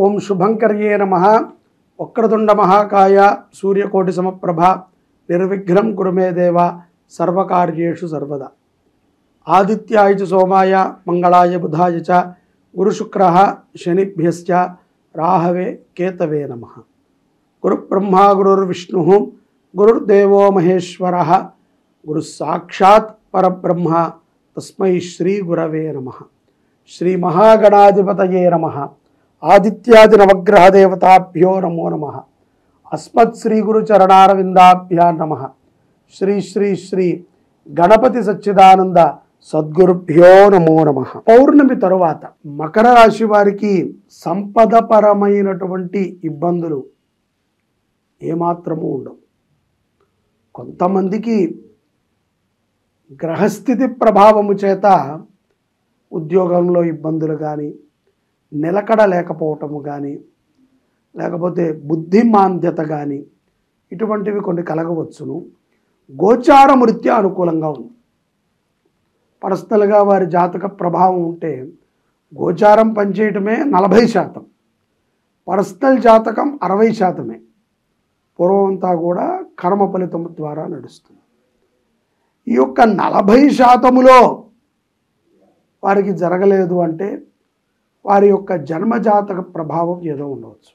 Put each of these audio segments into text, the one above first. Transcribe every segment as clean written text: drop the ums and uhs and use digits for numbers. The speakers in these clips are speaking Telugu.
ఓం శుభంకర్యే నమః. వక్రతుండ మహాకాయ సూర్యకోటి సమప్రభ నిర్విఘ్నం కురు మే దేవ సర్వకార్యేషు సర్వదా. ఆదిత్యాయ చ సోమాయ మంగళాయ బుధాయ చ గురుశుక్రః శనిభ్యశ్చ రాహవే కేతవే నమః. గురు బ్రహ్మా గురుర్విష్ణుః గురుర్దేవో మహేశ్వరః గురు సాక్షాత్ పరబ్రహ్మ తస్మై శ్రీ గురవే నమః. శ్రీ మహాగణాధిపతయే నమః. ఆదిత్యాది నవగ్రహ దేవతాభ్యో నమో నమః. అస్మత్ శ్రీ గురు చరణారవిందాభ్యా నమః. శ్రీ శ్రీ శ్రీ గణపతి సచ్చిదానంద సద్గురుభ్యో నమో నమః. పౌర్ణమి తరువాత మకర రాశి వారికి సంపదపరమైనటువంటి ఇబ్బందులు ఏమాత్రము ఉండవు. కొంతమందికి గ్రహస్థితి ప్రభావము చేత ఉద్యోగంలో ఇబ్బందులు కానీ, నిలకడ లేకపోవటము కానీ, లేకపోతే బుద్ధిమాంద్యత కానీ ఇటువంటివి కొన్ని కలగవచ్చును. గోచారం రీత్యా అనుకూలంగా ఉంది. పర్సనల్గా వారి జాతక ప్రభావం ఉంటే గోచారం పనిచేయటమే 40%, పర్సనల్ జాతకం 60%. పూర్వమంతా కూడా కర్మ ఫలితం ద్వారా నడుస్తుంది. ఈ యొక్క 40%లో వారికి జరగలేదు అంటే వారి యొక్క జన్మజాతక ప్రభావం ఏదో ఉండవచ్చు.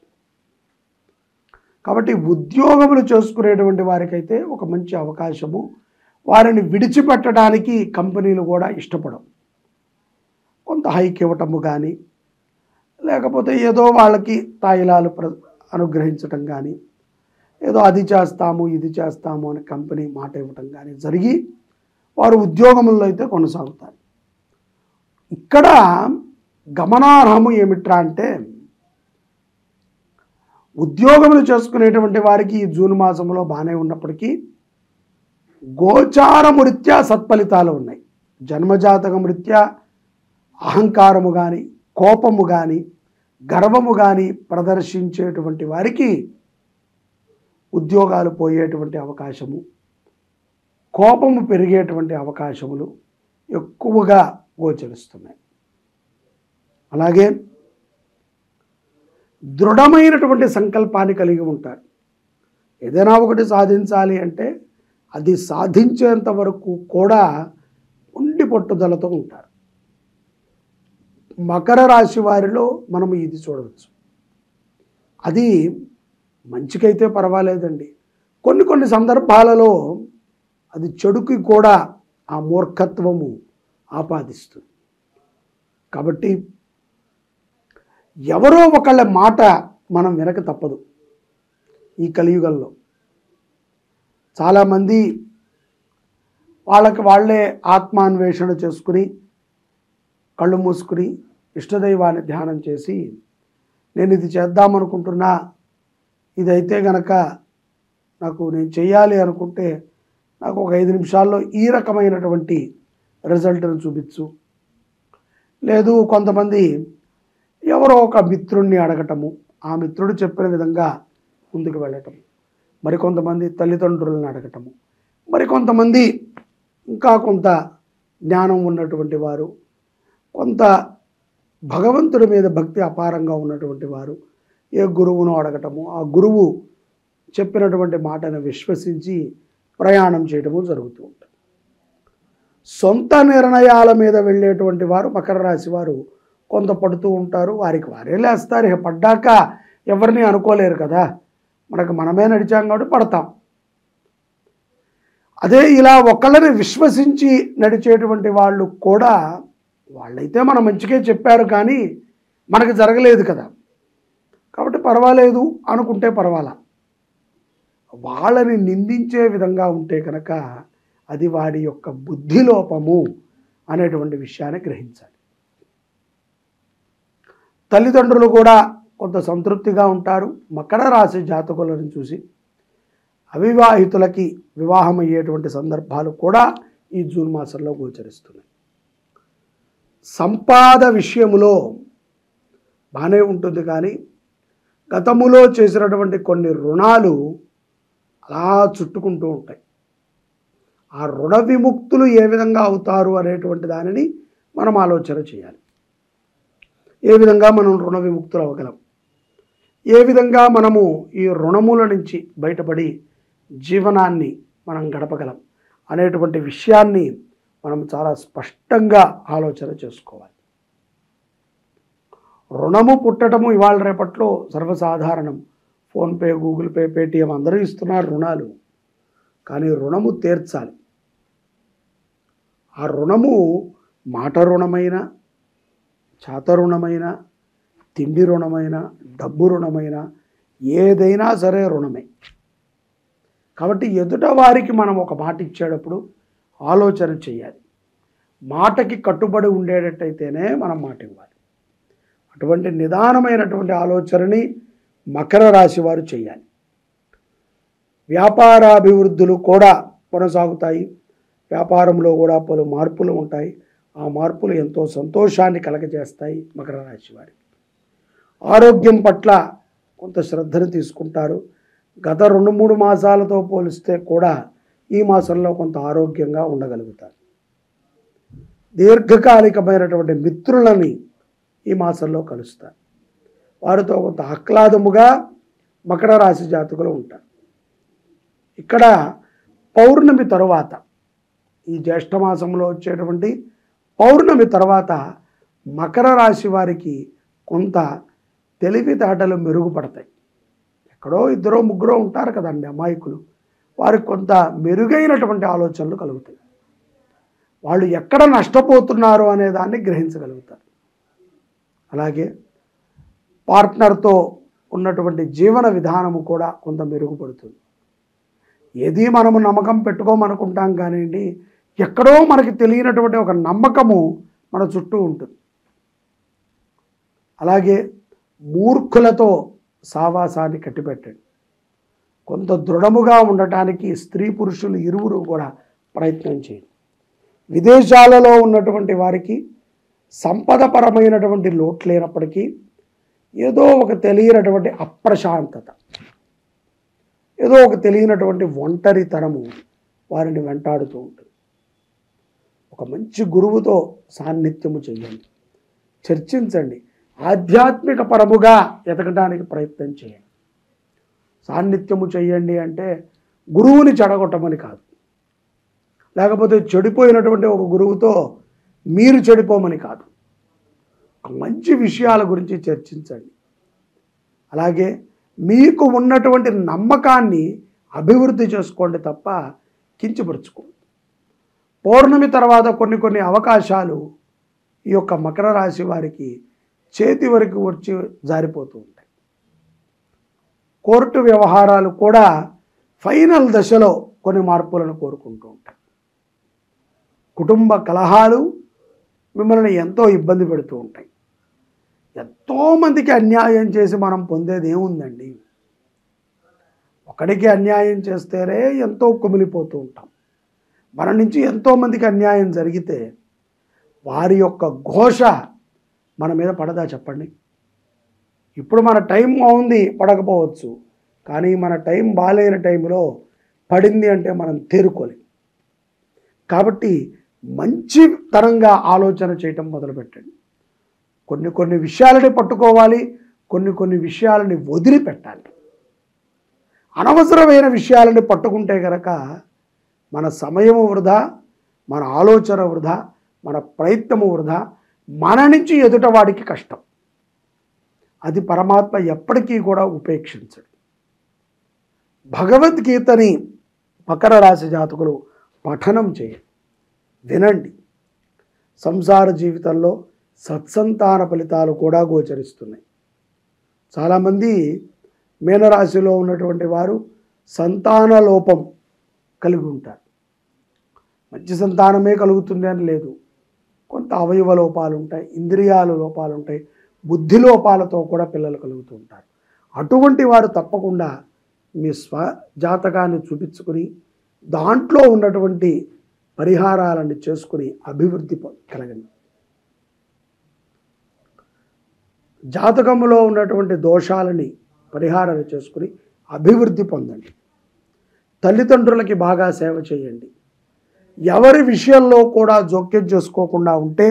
కాబట్టి ఉద్యోగములు చేసుకునేటువంటి వారికైతే ఒక మంచి అవకాశము. వారిని విడిచిపెట్టడానికి కంపెనీలు కూడా ఇష్టపడవు. కొంత హైక్ ఇవ్వటము కానీ, లేకపోతే ఏదో వాళ్ళకి తాయిలాలు అనుగ్రహించటం కానీ, ఏదో అది చేస్తాము ఇది చేస్తాము అని కంపెనీ మాట ఇవ్వటం కానీ జరిగి వారు ఉద్యోగముల్లో అయితే కొనసాగుతారు. ఇక్కడ గమనార్హము ఏమిట్రా అంటే, ఉద్యోగములు చేసుకునేటువంటి వారికి ఈ జూన్ మాసంలో బాగానే ఉన్నప్పటికీ గోచారము రీత్యా సత్ఫలితాలు ఉన్నాయి. జన్మజాతకం రీత్యా అహంకారము కానీ, కోపము కానీ, గర్వము కానీ ప్రదర్శించేటువంటి వారికి ఉద్యోగాలు పోయేటువంటి అవకాశము, కోపము పెరిగేటువంటి అవకాశములు ఎక్కువగా గోచరిస్తున్నాయి. అలాగే దృఢమైనటువంటి సంకల్పాన్ని కలిగి ఉంటారు. ఏదైనా ఒకటి సాధించాలి అంటే అది సాధించేంత వరకు కూడా ఉండి పట్టుదలతో ఉంటారు. మకర రాశి వారిలో మనం ఇది చూడవచ్చు. అది మంచికైతే పర్వాలేదండి, కొన్ని సందర్భాలలో అది చెడుకి కూడా ఆ మూర్ఖత్వము ఆపాదిస్తుంది. కాబట్టి ఎవరో ఒకళ్ళ మాట మనం వినక తప్పదు. ఈ కలియుగంలో చాలామంది వాళ్ళే ఆత్మాన్వేషణ చేసుకుని కళ్ళు మూసుకుని ఇష్టదైవాన్ని ధ్యానం చేసి, నేను ఇది చేద్దామనుకుంటున్నా, ఇదైతే గనక నేను చేయాలి అనుకుంటే నాకు ఒక 5 నిమిషాల్లో ఈ రకమైనటువంటి రిజల్ట్ను చూపించు. లేదు, కొంతమంది ఎవరో ఒక మిత్రుణ్ణి అడగటము, ఆ మిత్రుడు చెప్పిన విధంగా ముందుకు వెళ్ళటము, మరికొంతమంది తల్లిదండ్రులను అడగటము, మరికొంతమంది ఇంకా కొంత జ్ఞానం ఉన్నటువంటి వారు, కొంత భగవంతుడి మీద భక్తి అపారంగా ఉన్నటువంటి వారు ఏ గురువును అడగటము, ఆ గురువు చెప్పినటువంటి మాటను విశ్వసించి ప్రయాణం చేయటము జరుగుతూ ఉంటుంది. సొంత నిర్ణయాల మీద వెళ్ళేటువంటి వారు మకర రాశి వారు కొంత పడుతూ ఉంటారు. వారికి వారే లేస్తారు. పడ్డాక ఎవరిని అనుకోలేరు కదా, మనమే నడిచాం కాబట్టి పడతాం. అదే ఇలా ఒకళ్ళని విశ్వసించి నడిచేటువంటి వాళ్ళు కూడా, వాళ్ళైతే మన మంచిగా చెప్పారు కానీ మనకు జరగలేదు కదా, కాబట్టి పర్వాలేదు అనుకుంటే పర్వాలా. వాళ్ళని నిందించే విధంగా ఉంటే కనుక అది వాడి యొక్క బుద్ధిలోపము అనేటువంటి విషయాన్ని గ్రహించాలి. తల్లిదండ్రులు కూడా కొంత సంతృప్తిగా ఉంటారు. మకర రాశి జాతకులను చూసి అవివాహితులకి వివాహం అయ్యేటువంటి సందర్భాలు కూడా ఈ జూన్ మాసంలో గోచరిస్తున్నాయి. సంపాద విషయములో బాగానే ఉంటుంది కానీ గతములో చేసినటువంటి కొన్ని రుణాలు అలా చుట్టుకుంటూ ఉంటాయి. ఆ రుణ విముక్తులు ఏ విధంగా అవుతారు అనేటువంటి దానిని మనం ఆలోచన చేయాలి. ఏ విధంగా మనం రుణ విముక్తులు అవ్వగలం. ఏ విధంగా మనము ఈ రుణముల నుంచి బయటపడి జీవనాన్ని మనం గడపగలం అనేటువంటి విషయాన్ని మనం చాలా స్పష్టంగా ఆలోచన చేసుకోవాలి. రుణము పుట్టడము ఇవాళ రేపట్లో సర్వసాధారణం. ఫోన్పే, గూగుల్ పే, పేటిఎం అందరూ ఇస్తున్నారు రుణాలు. కానీ రుణము తీర్చాలి. ఆ రుణము మాట రుణమైన, చేత రుణమైన, తిండి రుణమైన, డబ్బు రుణమైన, ఏదైనా సరే రుణమే. కాబట్టి ఎదుట వారికి మనం ఒక మాట ఇచ్చేటప్పుడు ఆలోచన చేయాలి. మాటకి కట్టుబడి ఉండేటట్టయితేనే మనం మాట ఇవ్వాలి. అటువంటి నిదానమైనటువంటి ఆలోచనని మకర రాశి వారు చేయాలి. వ్యాపారాభివృద్ధులు కూడా కొనసాగుతాయి. వ్యాపారంలో కూడా పలు మార్పులు ఉంటాయి. ఆ మార్పులు ఎంతో సంతోషాన్ని కలగజేస్తాయి మకర రాశి వారికి. ఆరోగ్యం పట్ల కొంత శ్రద్ధను తీసుకుంటారు. గత 2-3 మాసాలతో పోలిస్తే కూడా ఈ మాసంలో కొంత ఆరోగ్యంగా ఉండగలుగుతారు. దీర్ఘకాలికమైనటువంటి మిత్రులని ఈ మాసంలో కలుస్తారు. వారితో కొంత ఆహ్లాదముగా మకర రాశి జాతకులు ఉంటారు. ఇక్కడ పౌర్ణమి తరువాత, ఈ జ్యేష్ఠ మాసంలో వచ్చేటువంటి పౌర్ణమి తర్వాత మకర రాశి వారికి కొంత తెలివితేటలు మెరుగుపడతాయి. ఎక్కడో 2-3 ఉంటారు కదండి అమాయకులు, వారికి కొంత మెరుగైనటువంటి ఆలోచనలు కలుగుతాయి. వాళ్ళు ఎక్కడ నష్టపోతున్నారు అనే దాన్ని గ్రహించగలుగుతారు. అలాగే పార్ట్నర్తో ఉన్నటువంటి జీవన విధానము కూడా కొంత మెరుగుపడుతుంది. ఏది మనము నమ్మకం పెట్టుకోమనుకుంటాం కానివ్వండి, ఎక్కడో మనకి తెలియనటువంటి ఒక నమ్మకము మన చుట్టూ ఉంటుంది. అలాగే మూర్ఖులతో సావాసాన్ని కట్టిపెట్టండి. కొంత దృఢముగా ఉండటానికి స్త్రీ పురుషులు ఇరువురు కూడా ప్రయత్నం చేయండి. విదేశాలలో ఉన్నటువంటి వారికి సంపదపరమైనటువంటి లోటు లేనప్పటికీ ఏదో ఒక తెలియనటువంటి అప్రశాంతత, ఏదో ఒక తెలియనటువంటి ఒంటరితనము వారిని వెంటాడుతూ ఉంటుంది. ఒక మంచి గురువుతో సాన్నిధ్యము చేయండి, చర్చించండి, ఆధ్యాత్మిక పరముగా ఎదగడానికి ప్రయత్నం చేయండి. సాన్నిధ్యము చేయండి అంటే గురువుని చెడగొట్టమని కాదు, లేకపోతే చెడిపోయినటువంటి ఒక గురువుతో మీరు చెడిపోమని కాదు. మంచి విషయాల గురించి చర్చించండి. అలాగే మీకు ఉన్నటువంటి నమ్మకాన్ని అభివృద్ధి చేసుకోండి తప్ప కించపరుచుకోండి. పౌర్ణమి తర్వాత కొన్ని అవకాశాలు ఈ యొక్క మకర రాశి వారికి చేతి వరకు వచ్చి జారిపోతూ ఉంటాయి. కోర్టు వ్యవహారాలు కూడా ఫైనల్ దశలో కొన్ని మార్పులను కోరుకుంటూ ఉంటాయి. కుటుంబ కలహాలు మిమ్మల్ని ఎంతో ఇబ్బంది పెడుతూ ఉంటాయి. ఎంతోమందికి అన్యాయం చేసి మనం పొందేది ఏముందండి? ఒకడికి అన్యాయం చేస్తేనే ఎంతో కుమిలిపోతూ ఉంటాం. మన నుంచి ఎంతోమందికి అన్యాయం జరిగితే వారి యొక్క ఘోష మన మీద పడదా చెప్పండి? ఇప్పుడు మన టైం బాగుంది, పడకపోవచ్చు, కానీ మన టైం బాగాలేని టైంలో పడింది అంటే మనం తేరుకోలేం. కాబట్టి మంచితనంగా ఆలోచన చేయటం మొదలుపెట్టండి. కొన్ని విషయాలని పట్టుకోవాలి, కొన్ని విషయాలని వదిలిపెట్టాలి. అనవసరమైన విషయాలని పట్టుకుంటే కనుక మన సమయము వృధా, మన ఆలోచన వృధా, మన ప్రయత్నము వృధా, మన నుంచి ఎదుటవాడికి కష్టం. అది పరమాత్మ ఎప్పటికీ కూడా ఉపేక్షించడు. భగవద్గీతని మకర రాశి జాతకులు పఠనం చేయండి, వినండి. సంసార జీవితంలో సత్సంతాన ఫలితాలు కూడా గోచరిస్తున్నాయి. చాలామంది మీనరాశిలో ఉన్నటువంటి వారు సంతాన లోపం కలిగి ఉంటారు. మంచి సంతానమే కలుగుతుంది అని లేదు, కొంత అవయవ లోపాలు ఉంటాయి, ఇంద్రియాల లోపాలు ఉంటాయి, బుద్ధి లోపాలతో కూడా పిల్లలు కలుగుతూ ఉంటారు. అటువంటి వారు తప్పకుండా మీ స్వజాతకాన్ని చూపించుకుని దాంట్లో ఉన్నటువంటి పరిహారాలను చేసుకుని అభివృద్ధి కలగండి. జాతకములో ఉన్నటువంటి దోషాలని పరిహారాలు చేసుకుని అభివృద్ధి పొందండి. తల్లిదండ్రులకి బాగా సేవ చేయండి. ఎవరి విషయంలో కూడా జోక్యం చేసుకోకుండా ఉంటే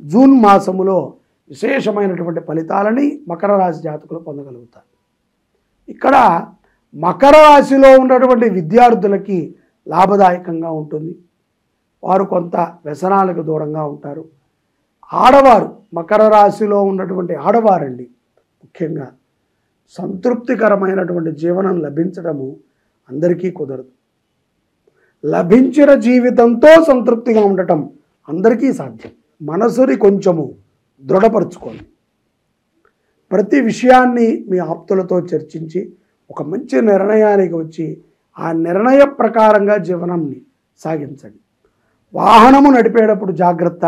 జూన్ మాసములో విశేషమైనటువంటి ఫలితాలని మకర రాశి జాతకులు పొందగలుగుతారు. ఇక్కడ మకర రాశిలో ఉన్నటువంటి విద్యార్థులకి లాభదాయకంగా ఉంటుంది. వారు కొంత వ్యసనాలకు దూరంగా ఉంటారు. ఆడవారు, మకర రాశిలో ఉన్నటువంటి ఆడవారండి, ముఖ్యంగా సంతృప్తికరమైనటువంటి జీవనం లభించడము అందరికీ కుదరదు. లభించిన జీవితంతో సంతృప్తిగా ఉండటం అందరికీ సాధ్యం. మనసుని కొంచెము దృఢపరచుకోండి. ప్రతి విషయాన్ని మీ ఆప్తులతో చర్చించి ఒక మంచి నిర్ణయానికి వచ్చి ఆ నిర్ణయ ప్రకారంగా జీవనాన్ని సాగించండి. వాహనము నడిపేటప్పుడు జాగ్రత్త.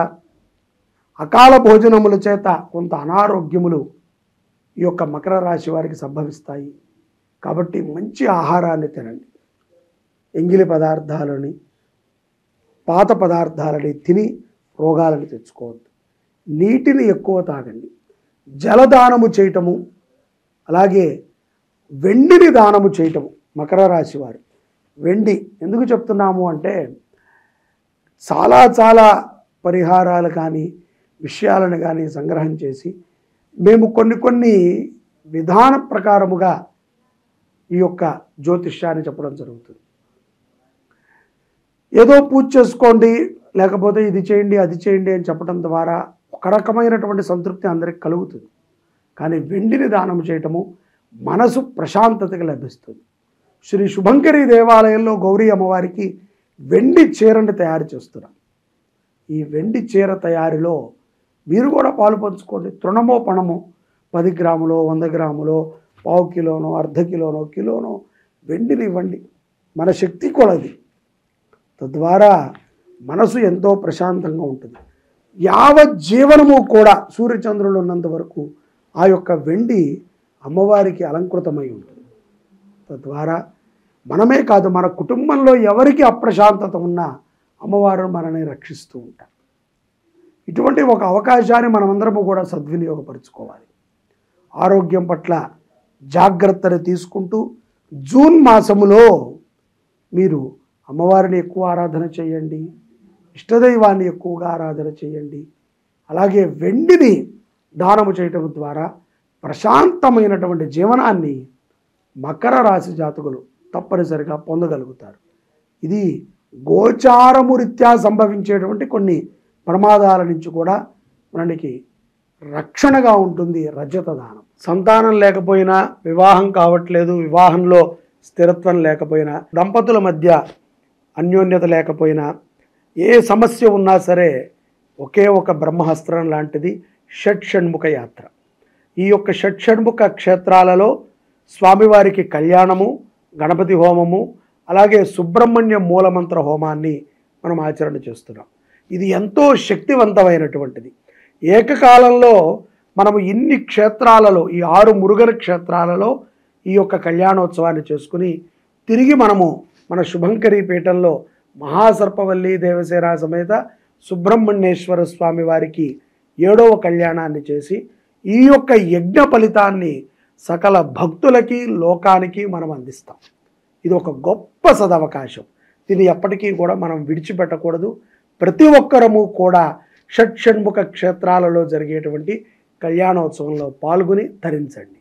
అకాల భోజనముల చేత కొంత అనారోగ్యములు ఈ యొక్క మకర రాశి వారికి సంభవిస్తాయి. కాబట్టి మంచి ఆహారాన్ని తినండి. ఎంగిలి పదార్థాలని, పాత పదార్థాలని తిని రోగాలను తెచ్చుకోవద్దు. నీటిని ఎక్కువ తాగండి. జలదానము చేయటము, అలాగే వెండిని దానము చేయటము. మకర రాశి వారు వెండి ఎందుకు చెప్తున్నాము అంటే, చాలా పరిహారాలు కానీ విషయాలను కానీ సంగ్రహం చేసి మేము కొన్ని విధాన ప్రకారముగా ఈ యొక్క జ్యోతిష్యాన్ని చెప్పడం జరుగుతుంది. ఏదో పూజ చేసుకోండి, లేకపోతే ఇది చేయండి అది చేయండి అని చెప్పడం ద్వారా ఒక రకమైనటువంటి సంతృప్తి అందరికి కలుగుతుంది. కానీ వెండిని దానం చేయటము మనసు ప్రశాంతతగా లభిస్తుంది. శ్రీ శుభంకరి దేవాలయంలో గౌరీ అమ్మవారికి వెండి చీరని తయారు చేస్తున్నాం. ఈ వెండి చీర తయారీలో మీరు కూడా పాలు పంచుకోండి. తృణమో పణమో 10 గ్రాములో 100 గ్రాములో 1/4 కిలోనో అర్ధ కిలోనో కిలోనో వెండిని ఇవ్వండి. మన శక్తి కొలది. తద్వారా మనసు ఎంతో ప్రశాంతంగా ఉంటుంది. యావత్ జీవనము కూడా సూర్యచంద్రులు ఉన్నంత వరకు ఆ యొక్క వెండి అమ్మవారికి అలంకృతమై ఉంటుంది. తద్వారా మనమే కాదు, మన కుటుంబంలో ఎవరికి అప్రశాంతత ఉన్నా అమ్మవారు మనల్ని రక్షిస్తూ ఉంటారు. ఇటువంటి ఒక అవకాశాన్ని మనమందరము కూడా సద్వినియోగపరుచుకోవాలి. ఆరోగ్యం పట్ల జాగ్రత్తలు తీసుకుంటూ జూన్ మాసములో మీరు అమ్మవారిని ఎక్కువ ఆరాధన చేయండి. ఇష్టదైవాన్ని ఎక్కువగా ఆరాధన చేయండి. అలాగే వెండిని దానము చేయటం ద్వారా ప్రశాంతమైనటువంటి జీవనాన్ని మకర రాశి జాతకులు తప్పనిసరిగా పొందగలుగుతారు. ఇది గోచారము రీత్యా సంభవించేటువంటి కొన్ని ప్రమాదాల నుంచి కూడా మనకి రక్షణగా ఉంటుంది రజత దానం. సంతానం లేకపోయినా, వివాహం కావట్లేదు, వివాహంలో స్థిరత్వం లేకపోయినా, దంపతుల మధ్య అన్యోన్యత లేకపోయినా, ఏ సమస్య ఉన్నా సరే ఒకే ఒక బ్రహ్మహస్త్రం లాంటిది షట్షణ్ముఖ యాత్ర. ఈ యొక్క షట్షణ్ముఖ క్షేత్రాలలో స్వామివారికి కళ్యాణము, గణపతి హోమము, అలాగే సుబ్రహ్మణ్య మూలమంత్ర హోమాన్ని మనం ఆచరణ చేస్తున్నాం. ఇది ఎంతో శక్తివంతమైనటువంటిది. ఏకకాలంలో మనము ఇన్ని క్షేత్రాలలో, ఈ 6 మురుగన క్షేత్రాలలో ఈ యొక్క కళ్యాణోత్సవాన్ని చేసుకుని తిరిగి మనము మన శుభంకరి పీఠంలో మహాసర్పవల్లి దేవసేన సమేత సుబ్రహ్మణ్యేశ్వర స్వామి వారికి 7వ కళ్యాణాన్ని చేసి ఈ యొక్క యజ్ఞ ఫలితాన్ని సకల భక్తులకి, లోకానికి మనం అందిస్తాం. ఇది ఒక గొప్ప సదవకాశం. ఇది ఎప్పటికీ కూడా మనం విడిచిపెట్టకూడదు. ప్రతి ఒక్కరము కూడా షట్షణ్ముఖ క్షేత్రాలలో జరిగేటువంటి కళ్యాణోత్సవంలో పాల్గొని తరించండి.